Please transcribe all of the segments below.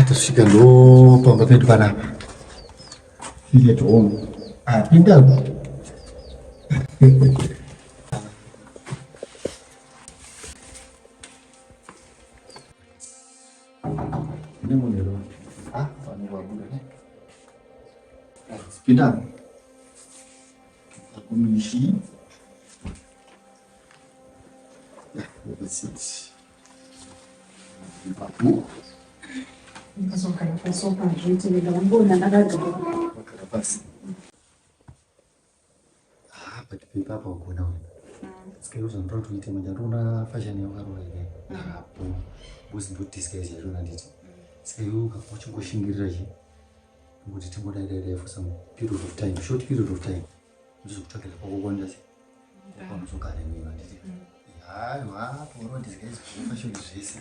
Tasvika ndo pamba petu panapa. Ile tuone. Pinda. Ini modelo. Pani bagus ni. Pinda. Aku misi. Besit. Papu. Pasoka gente legal bona na gaga. Makarabasi. Patipipa hapa kuna wewe. Sikio za mtoto tuite majaruna fashion ya waro ile. Hapo. Bosi ndo disguise ya jona nditi. Sikio kakucho kushingirira je. Ngokuti timoda ile for some period of time, short period of time. Ndizo kutakela kwa kugonda se. Kwa msoka ni mimi nditi. Hayo hapo ndo disguise kwa fashion zese.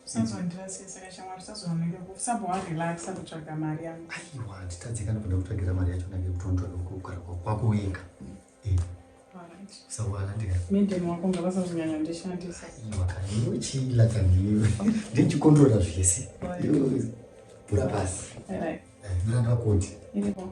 Sasa ndresi sakachama sazonenge kusabo wa relax akutsvaga mari yangu. Aiwa nditadzikana kuda kutsvagira mari yacho nange kutonto nokugara kwako wega. Alright. Sawala ndika. Mende wako ngabasa kunyanya ndishandisa. Aiwa kaniwe chila kaniwe. Ndichikontrola zvese. Pura pasi. Alright. Ndanga koti. Ilipo.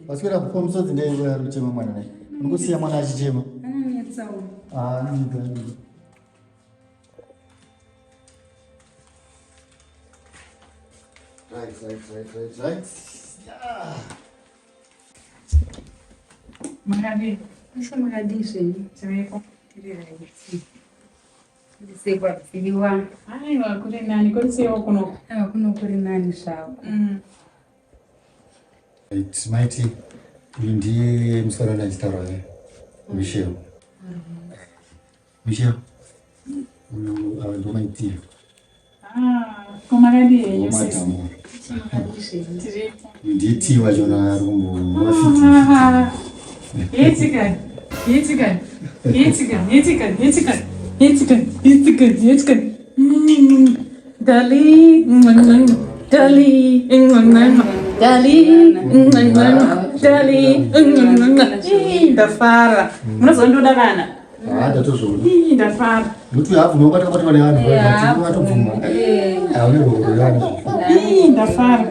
Waswera kumusodzi ndeiwe ruchema mwana naye. Unikusiya mwana achichema. Right. Yeah. Magadi. Essa magadinha, Zviriko. ndisekwa kuziviwa. Aiwa kuri nani kodisiwo kuno. Aiwa kuno kuri nani zvako. It's mighty. Ndiye msarana achitaura ne. Michelle. Michelle. Ndo mighty. Komagadi yenyu sisi. Zviriko. Nditi wachona rumbo wafiti. Yetsikan. Dali. Ndafara. Munozondoda kana? Ndatozvoda. Ndafara. Mutu yapo nobata bata vane vanhu vati vatobvuma. Aune rwendo. Ndafara.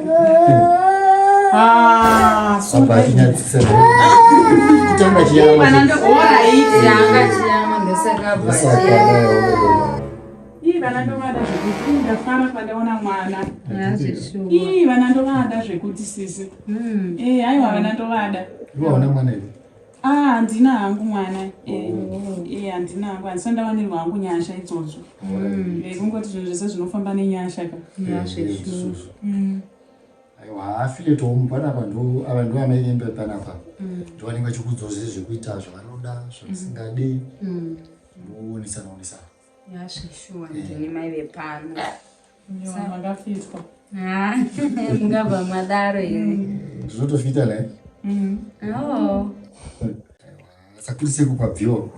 Samba chinyadzisa. Kutanga chiyama. Vanando alright yanga chiyama ndosakapa. Vanandovada zvekuti ndafara pandaona mwana. Yazvishuwa. Vanandovada zvekuti sisi. Aiwa vanandovada. Iwaona mwana here? Handina hangu mwana. Handina hangu. Handisandawanirwa hangu nyasha idzodzo. Kungoti zvinhu zvese zvinofamba nenyasha ka. Yazvishuwa. Aiwa afile tomu panapa ndo amairembe panapa. Ndo vanenge vachikudzozve zvekuita zvavanoda zvavasingadi. Onisana. Yazvishuwa ndini mai vepano. Makafitwa. Mungabva madaro here. Zvinotofita naye? Sakuriseko kwabviwa.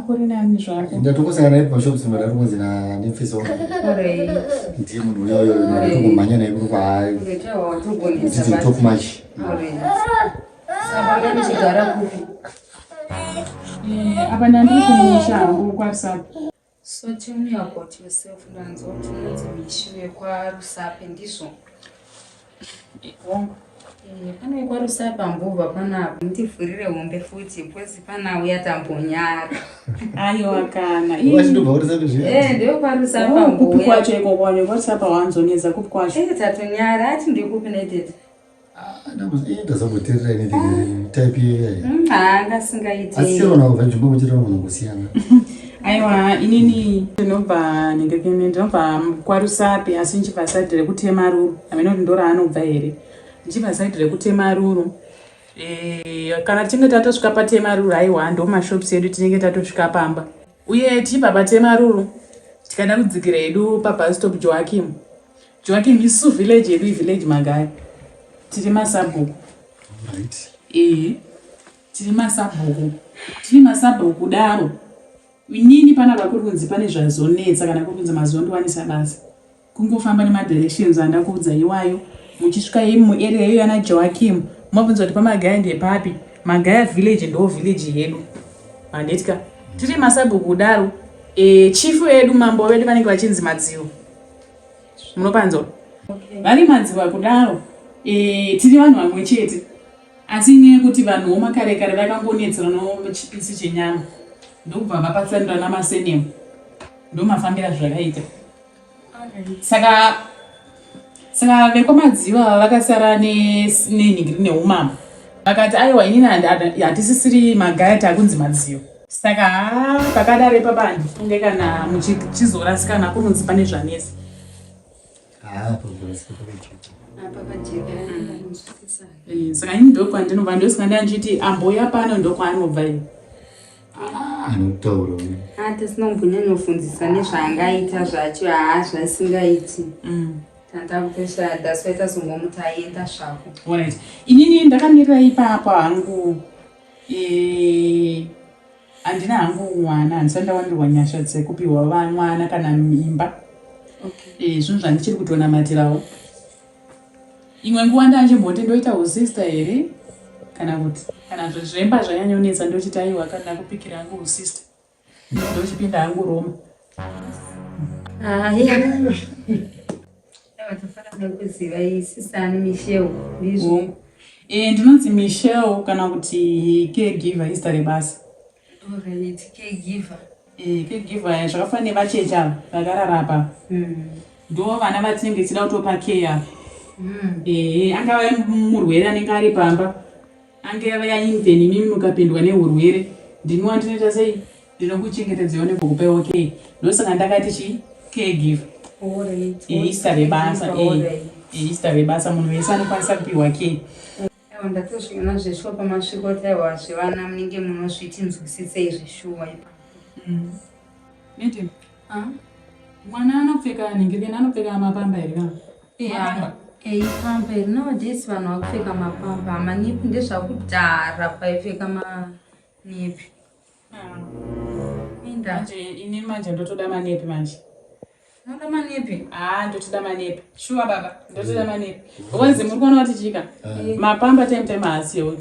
Kuri nani zvako. Ndatongosangana naye pamashops ndatongozi nemfeso. Ndiye munhu uyoyo ndatongomhanya naye kuri kwaari. Nditi top match. Saka ndichigara kupi? Apa ndandiri kumusha hangu kwaRusape. So tell me about yourself, Nanzo. Tunanzi mishiwe kwa Rusape ndizvo. Pane kwa Rusape ambuva panapo mutivhurire hombe futi kwezi panauya tambonyara. Aiwa kana. Wachindobva kuRusape zviya? Ndio kwa Rusape ambuva. Kupi kwacho iko kwacho kwaRusape wanzoneza kupi kwacho. Tatonyara ati ndikupi neted. Ndazomboteerera inei type iyoyo. Ngasingaite. Asi chero kubva nzvimbo muchitira munhu kusiyana. Aiwa inini ndinobva kwaRusape asi nchibva saidi rekuTemaruru. Amene kuti ndo raanobva here. Nchibva saidi rekuTemaruru. Kana tinge tatosvika paTemaruru aiwa ndo mashops edu tinenge tatosvika pamba. Uye tichibva paTemaruru tikada kudzikira edu pabus stop Joachim. Joachim isu village yedu village Magari. Tiri masabhuku. Right. tiri masabhuku daro. Inini pana kuri kunzi pane zvazonetsa kana kuri kunzi mazondowanisa basa. Kungofamba nemadirections andakuudza iwayo. Muchisvika muarea iyo yana Joachim, mabvunza kuti pamagaya ndepapi. Magaya village ndo village yedu. Handitika. Tiri masabhuku daro. Chifu yedu mambo vedu vanenge vachinzi Madzivo. Munopanzwa? Vari Madzivo kudaro. Tiri vanhu vamwe chete. Asi nekuti vanhu vomakare kare vakangonetsera muchipisi chenyama. Ndokubva vapatsanira namasenemu. Ndomafambira zvakaita. Saka vekwamadziva vakasara nenhingiri neumama. Vakati aiwa inini hatisisiri magaya takunzi Madzivo. Saka pakadare pabandi funge kana muchizorasikana kunonzi pane zvanesi. Saka ini ndokwa ndinobva ndosika ndanchiti amboya pano ndokwaanobva iyo. Anotaura. Tisinombonyanyofundzisa nezvaangaita zvacho zvasingaiti. Tandakupesha daswaita songomuti aenda zvako. Alright. Inini ndakamira ipapo hangu handina hangu mwana, handisandawandirwa nyasha dzekupiwa mwana kana mimba. Zvinhu zvandichiri kutonamatirawo. Imwe nguva ndanjimboti ndoita usister here kana kuti kana zviremba zvanyanyonetsa ndochiti aiwa kana kupikira hangu usister. Ndochipinda hangu Roma. Tofanira kuziva isister ani Michelle ndizvo. Ndinonzi Michelle kana kuti caregiver Easter rebasa. Alright, caregiver. Caregiver zvakafanira vachecha vakarara apa. Ndo vana vatinenge tichida kutopa care. Angava murwere anenge ari pamba. Angava yainveni mimi mukapindwa neurwere. Ndinwa ndinoita sei? Ndinokuchengetedzewo nekukupewo care. Ndosaka ndakati chi caregiver. Easter rebasa. Easter rebasa munhu wese anokwanisa kupiwa care. Ndatozviona zveshuwa pamasvikota iwa zvevana munenge munozvitinzwisisei zveshuwa ipapo. Neti? Mwana anopfeka ningiri anopfeka mapamba here kana? Pamba here nowadays vanhu vakupfeka mapamba. Manepi ndezvakudhara paipfeka manepi. Ini manje ndotoda manepi manje. Unoda manepi? Ndotoda manepi. Shuwa baba, ndotoda manepi. Ukanzi muri kuona kuti chika? Mapamba time haasiyo.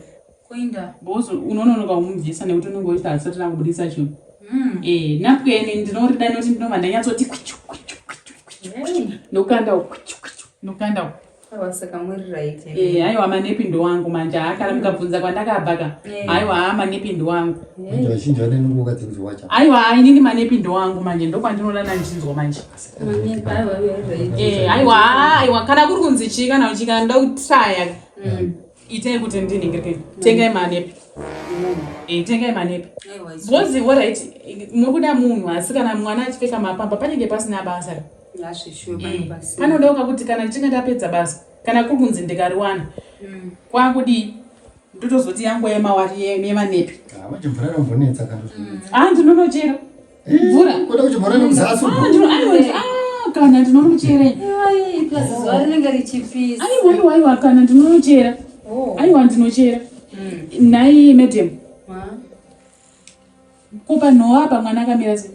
Kuinda? Bozo unononoka umubvisa nekuti unenge uchiti hatisati takubudisa chinhu. Napweni ndinorida noti ndinobva ndanyatsoti kwichu. Nokanda. Saka muri right. Aiwa manepi ndo wangu manje kana mukabvunza kwandakabva. Aiwa manepi ndo wangu. Vazhinji vanenguva dzinzwacha. Aiwa inini manepi ndo wangu manje ndokwandinoda ndichinzwa manje. Aiwa kana kuri kunzi chii kana uchika ndoda kutraya. Itai kuti ndiningirike. Tengai manepi. Tengai manepi. Bozi alright muri kuda munhu asi kana mwana achipfeka mapamba panenge pasina basa. Panoda kuti kana ndichinge ndapedza basa kana kuri kunzi ndikariwana kwakudi ndotozoti yangu yemawari yemanepi. Manje mvura inombonetsa kana. Ndinonochera. Mvura. Kuda kuti mvura inozasi. Kana ndinonochera. Zuva rinenge richipisa. Aiwa kana ndinonochera. Aiwa ndinochera. Nai madam. Kupa noa pa mwana akamira sei?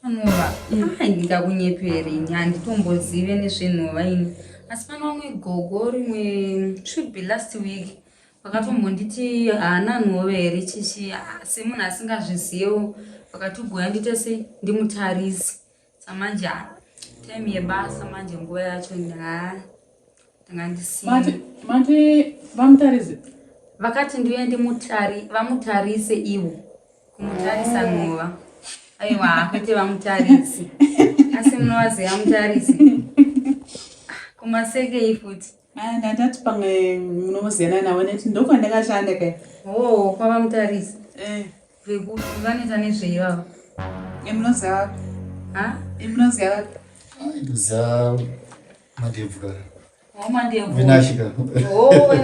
Anova. Ndingakunyeperi handitombozive nezvenhova ini. Asi pana umwe gogo rimwe should be last week. Vakatombonditi haana nhova here chichi semunhu asingazvizivewo. Vakatibhuya ndite sei ndimutarisi. Samanje time yebasa manje nguva yacho ndingandisiya. Mati vamutarise? Vakati ndiuye vamutarise ivo. Kumutarisa nhova. Aiwa kwete vamutarisi. Asi munovaziva mutarisi. Kumasekei futi. Ndatati pamwe munomuziyana nawo neti ndokwandakashanda kai. Kwavamutarisi. Vekuti vanoita nezveivava. Munoziva? Munoziva? Ndoziva madhebvu kara. Madhebvu. Vinashika.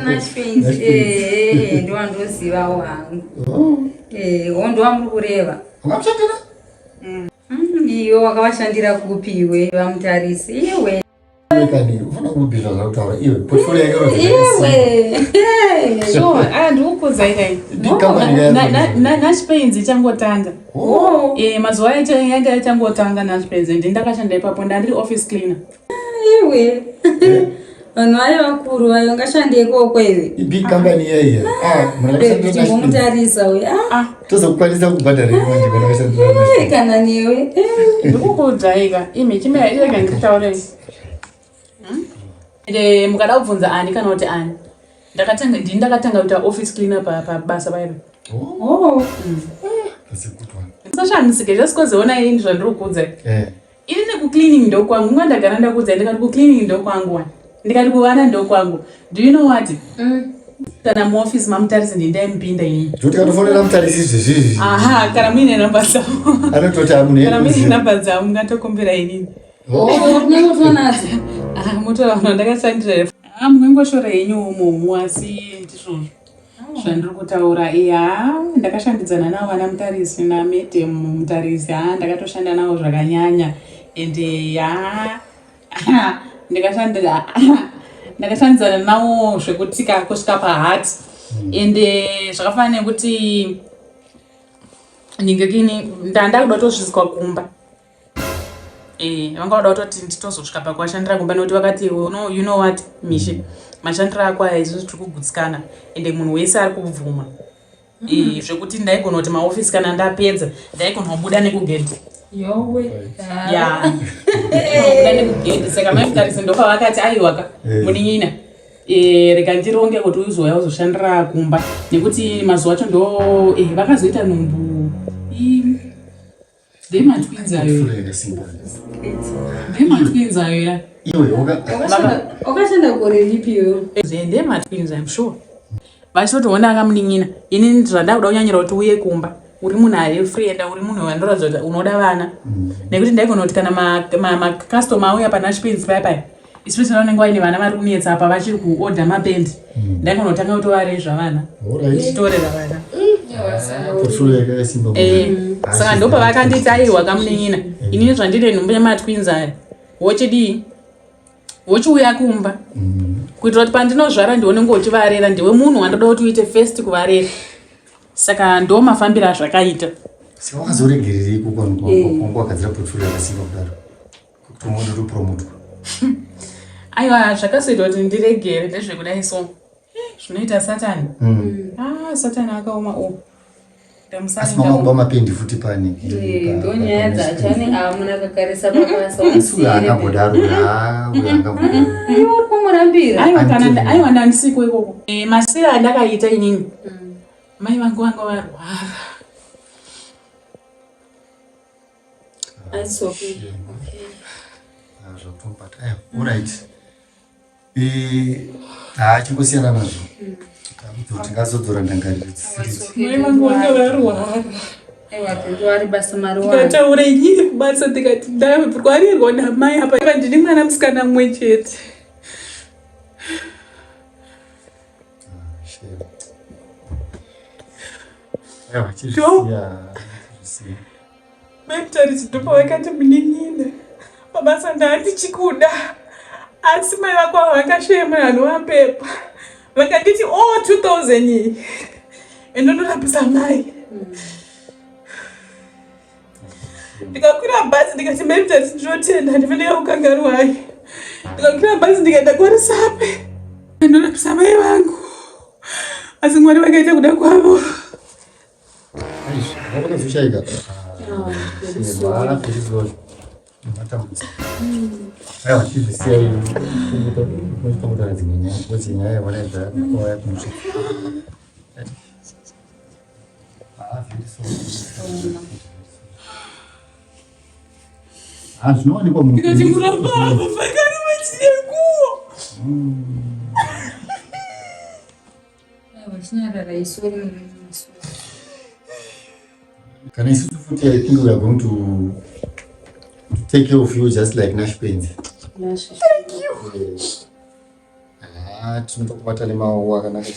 Nashpaints. Ndowandozivawo hangu. Ndowamuri kureva. Wakamshandira? Iyo wakavashandira kupiwe vamutarisi. Iwe. Mekani, ufuna kubhira zvakutaura iwe. Portfolio yako iwe. So, ndikukuudza ikai. Nashpaints ichangotanga. Mazuva yanga ichangotanga Nashpaints. Ndakashanda ipapo ndandiri office cleaner. Iwe. Vanhu vayo vakuru vayo ngashande ikoko iwe. Big company yeye. Mutarisa uyu. Tozokwanisa kubhadhara imwe kana kushandira. Kana newe. Ndikukuudza ika. Imi chimera irega ndikutaurei. Mukada kubvunza ani kana kuti ani. Ndakatanga kuita office cleaner pabasa paipo. Sashamsike zvasikozeona ini zvandikuudza. Ini nekukleaning ndokwangu mwa ndagara ndakuudza ndikati kukleaning ndokwangu. Ndikati kuvana ndokwangu. Do you know what? Kana muoffice mamutarisi ndindaimupinda ini. Kuti katofonera mutarisi izvezvi. Aha, kana muine namba dzavo. Anototi amune. Kana muine namba dzavo ngatokumbira inini. Unengotonadzo. Mutoona ndakashandira. Mungangoshora yenyu umo asi ndizvo zvandiri kutaura. Ndakashandidzana navo vana mutarisi naMaid mutarisi. Ndakatoshanda navo zvakanyanya. Ende ndakashandidzana navo zvekutika kusvika pahati. Ende zvakafanira kuti ndingekini ndakuda kutosvitswa kumba. Vanga vada kutoti nditozosvika pakuashandira kumba nokuti vakati you know what Mishi, mashandiro ako aya izvozvo tiri kugutsikana ende munhu wese ari kubvuma. Zvekuti ndaigona kuti maofisi kana ndapedza ndaigona kubuda nekugedhi. Yowe. Kubuda nekugedhi. Saka maimutarisi ndopavakati aiwaka munin'ina. Rega ndironge kuti uzouya uzoshandira kumba nekuti mazuva acho ndo vakazoita nhumbu. Ndematwinzayo wakashanda gore ripiyo ndematwinza I'm sure vachitotoona akamunin'ina ini zvandakuda kunyanyira kuti uye kumba uri munhu ari free enda uri munhu wandoratidza kuti unoda vana nekuti ndaigona kuti kana makastoma auya paNashpaints paipai especially vanenge vaine vana vari kunetsa apa vachiri kuorder mapendi ndaigona kutanga kutovarezva vana titorera vana. Saka ndopa vakanditi aiwa kamunin'ina inini zvandine nhumbu yematwins aya wochidii wochiuya kumba kuitira kuti pandinozvara ndionenge uchivarera ndiwe munhu wandoda kuti uite first kuvarera. Saka ndo mafambiro azvakaita. Saka wakazoregererei kwanga wakadzira portfolio yakasimba kudaro kuti umwe ndotopromotwa? Aiwa zvakasoita kuti ndiregere ndezvekudai so zvinoita Satani. Satani akaoma asi mamaumba mapendi futi pane ndonyaya dzacho anenge amuna akakarisa pabasa akambodaro uri kumurambira. Aiwa ndandisiko ikoko masira andakaita inini mai vangu vanga varwara. chingosiyana nazvo tingazodzora ndangariro mai vangu vanga varwara. Ndikataura inyiri kubasa ndikati ndarwarirwa namai apa ndini mwana musikana mumwe chete. Maimutarisi ndopa vakati munin'ina mabasa ndati chikuda asi mai vako vakashema vanhu vapepa vakanditi 2000 iyi endondorapisa mai. Ndikakwira bhazi ndikati maimutarisi ndinotenda handifanira kukangarwai. Ndikakwira bhazi ndikaenda kuwarisape ndorapisa mai vangu asi Mwari vakaita kuda kwavo. vakazoshaika aiwa chizvisiyai muchitomutara dzimwe nyaya kuti nyaya yavanaidzaauya kumusvika zvinowanikwa ndikati muramba apa vakari vachirekuwo chinyarara isori. Can I see futhi I think we are going to take care of you just like Nashpaints. Thank you. Tinotokubatana mawa akanaka.